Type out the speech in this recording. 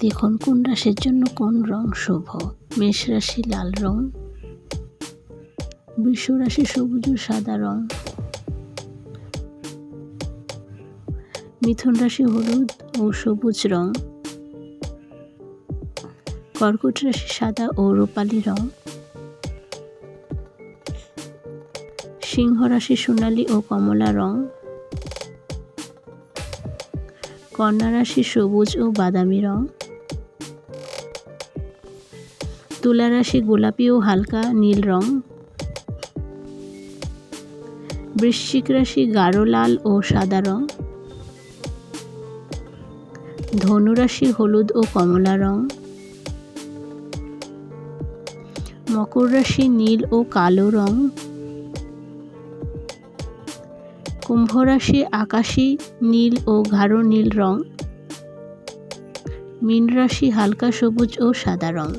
দেখুন কোন রাশির জন্য কোন রং শুভ। মেষ রাশি লাল রং, বৃষ রাশি সবুজ ও সাদা রং, মিথুন রাশি হলুদ ও সবুজ রং, কর্কট রাশি সাদা ও রূপালী রং, সিংহ রাশি সোনালী ও কমলা রং, কন্যা রাশি সবুজ ও বাদামি রং, তুলা রাশি গোলাপি ও হালকা নীল রং, বৃশ্চিক রাশি গাঢ় লাল ও সাদা রং, ধনু রাশি হলুদ ও কমলা রং, মকর রাশি নীল ও কালো রং, কুম্ভ রাশি আকাশী নীল ও গাঢ় নীল রং, মীন রাশি হালকা সবুজ ও সাদা রং।